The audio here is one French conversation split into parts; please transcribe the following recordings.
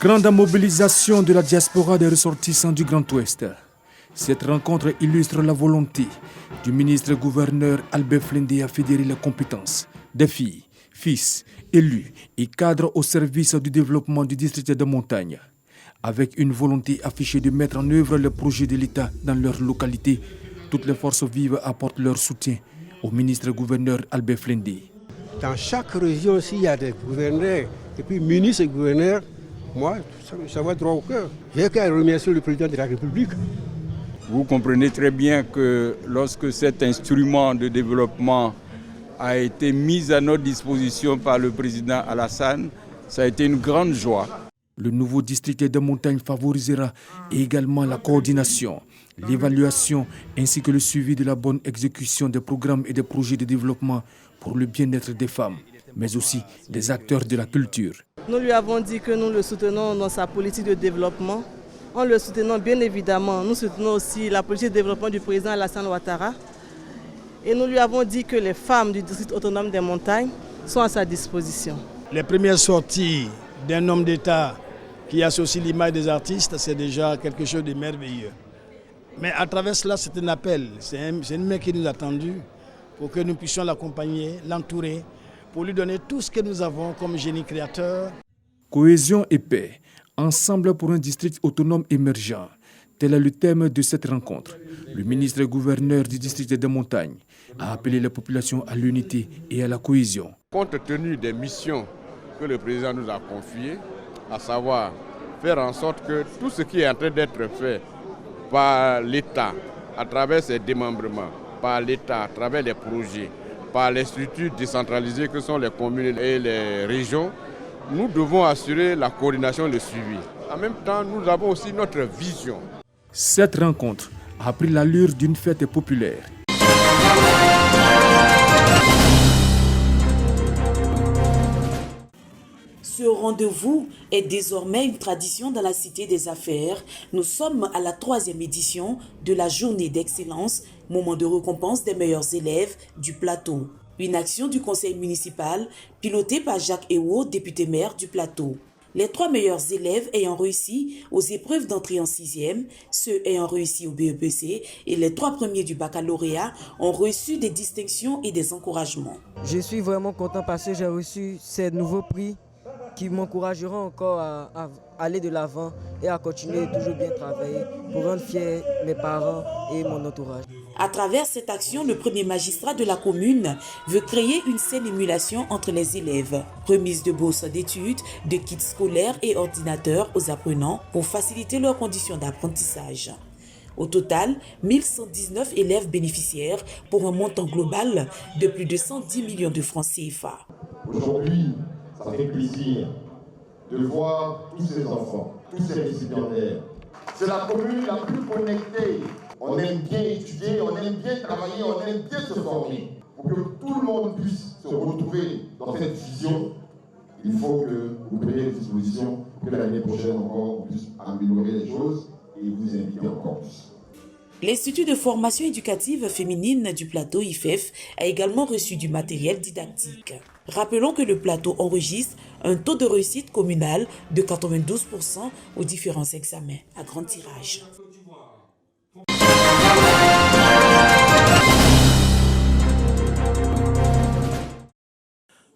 Grande mobilisation de la diaspora des ressortissants du Grand Ouest. Cette rencontre illustre la volonté du ministre-gouverneur Albert Flindé à fédérer les compétences des filles, fils, élus et cadres au service du développement du district de montagne. Avec une volonté affichée de mettre en œuvre les projets de l'État dans leur localité, toutes les forces vives apportent leur soutien au ministre-gouverneur Albert Flindé. Dans chaque région aussi, il y a des gouverneurs et puis ministres et gouverneurs. Moi, ça va droit au cœur. J'ai qu'à remercier le président de la République. Vous comprenez très bien que lorsque cet instrument de développement a été mis à notre disposition par le président Alassane, ça a été une grande joie. Le nouveau district de montagne favorisera également la coordination, l'évaluation ainsi que le suivi de la bonne exécution des programmes et des projets de développement pour le bien-être des femmes, mais aussi des acteurs de la culture. Nous lui avons dit que nous le soutenons dans sa politique de développement. En le soutenant, bien évidemment, nous soutenons aussi la politique de développement du président Alassane Ouattara. Et nous lui avons dit que les femmes du district autonome des montagnes sont à sa disposition. Les premières sorties d'un homme d'État qui associe l'image des artistes, c'est déjà quelque chose de merveilleux. Mais à travers cela, c'est un appel, c'est une main qui nous a tendu pour que nous puissions l'accompagner, l'entourer, pour lui donner tout ce que nous avons comme génie créateur. Cohésion et paix, ensemble pour un district autonome émergent. Tel est le thème de cette rencontre. Le ministre-gouverneur du district des montagnes a appelé la population à l'unité et à la cohésion. Compte tenu des missions que le président nous a confiées, à savoir faire en sorte que tout ce qui est en train d'être fait par l'État, à travers ses démembrements, par l'État, à travers les projets, par les structures décentralisées que sont les communes et les régions, nous devons assurer la coordination et le suivi. En même temps, nous avons aussi notre vision. Cette rencontre a pris l'allure d'une fête populaire. Ce rendez-vous est désormais une tradition dans la Cité des Affaires. Nous sommes à la 3e édition de la Journée d'excellence, moment de récompense des meilleurs élèves du plateau. Une action du conseil municipal pilotée par Jacques Ewo, député maire du plateau. Les 3 meilleurs élèves ayant réussi aux épreuves d'entrée en 6e, ceux ayant réussi au BEPC et les 3 premiers du baccalauréat ont reçu des distinctions et des encouragements. Je suis vraiment content parce que j'ai reçu ces nouveaux prix qui m'encourageront encore à aller de l'avant et à continuer de toujours bien travailler pour rendre fiers mes parents et mon entourage. À travers cette action, le premier magistrat de la commune veut créer une saine émulation entre les élèves. Remise de bourses d'études, de kits scolaires et ordinateurs aux apprenants pour faciliter leurs conditions d'apprentissage. Au total, 1119 élèves bénéficiaires pour un montant global de plus de 110 millions de francs CFA. Aujourd'hui, ça fait plaisir de voir tous ces enfants, tous ces récipiendaires. C'est la commune la plus connectée. On aime bien étudier, on aime bien travailler, on aime bien se former. Pour que tout le monde puisse se retrouver dans cette vision, il faut que vous preniez des dispositions pour que l'année prochaine encore on puisse améliorer les choses et vous inviter encore plus. L'Institut de formation éducative féminine du plateau IFEF a également reçu du matériel didactique. Rappelons que le plateau enregistre un taux de réussite communal de 92% aux différents examens à grand tirage.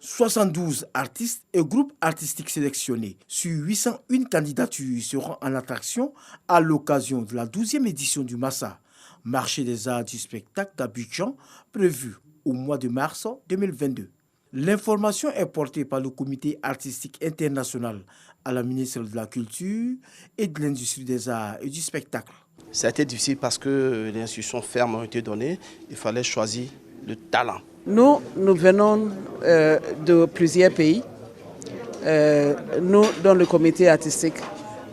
72 artistes et groupes artistiques sélectionnés sur 801 candidatures seront en attraction à l'occasion de la 12e édition du Massa, marché des arts du spectacle d'Abidjan, prévu au mois de mars 2022. L'information est portée par le Comité artistique international à la ministre de la Culture et de l'Industrie des arts et du spectacle. Ça a été difficile parce que les instructions fermes ont été données. Il fallait choisir le talent. Nous venons de plusieurs pays, nous dans le comité artistique,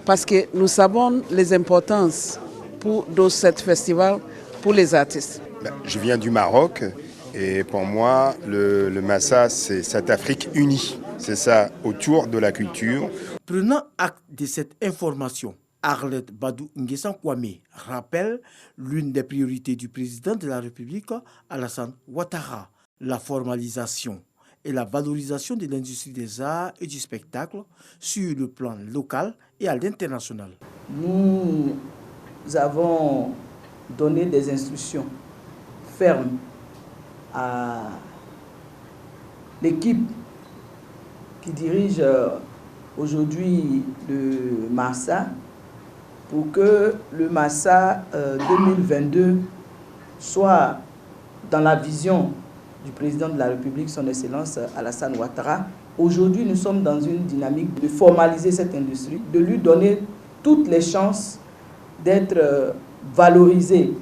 parce que nous savons les importances de ce festival pour les artistes. Je viens du Maroc et pour moi, le Massa, c'est cette Afrique unie. C'est ça, autour de la culture. Prenant acte de cette information, Arlette Badou Nguessan Kwame rappelle l'une des priorités du président de la République, Alassane Ouattara, la formalisation et la valorisation de l'industrie des arts et du spectacle sur le plan local et à l'international. Nous avons donné des instructions fermes à l'équipe qui dirige aujourd'hui le Massa pour que le Massa 2022 soit dans la vision du président de la République, son Excellence Alassane Ouattara. Aujourd'hui, nous sommes dans une dynamique de formaliser cette industrie, de lui donner toutes les chances d'être valorisée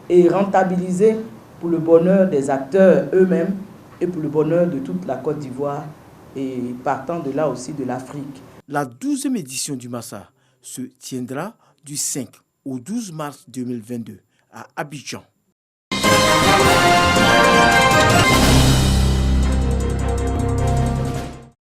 et rentabilisée pour le bonheur des acteurs eux-mêmes et pour le bonheur de toute la Côte d'Ivoire et partant de là aussi de l'Afrique. La 12e édition du Massa se tiendra du 5 au 12 mars 2022 à Abidjan.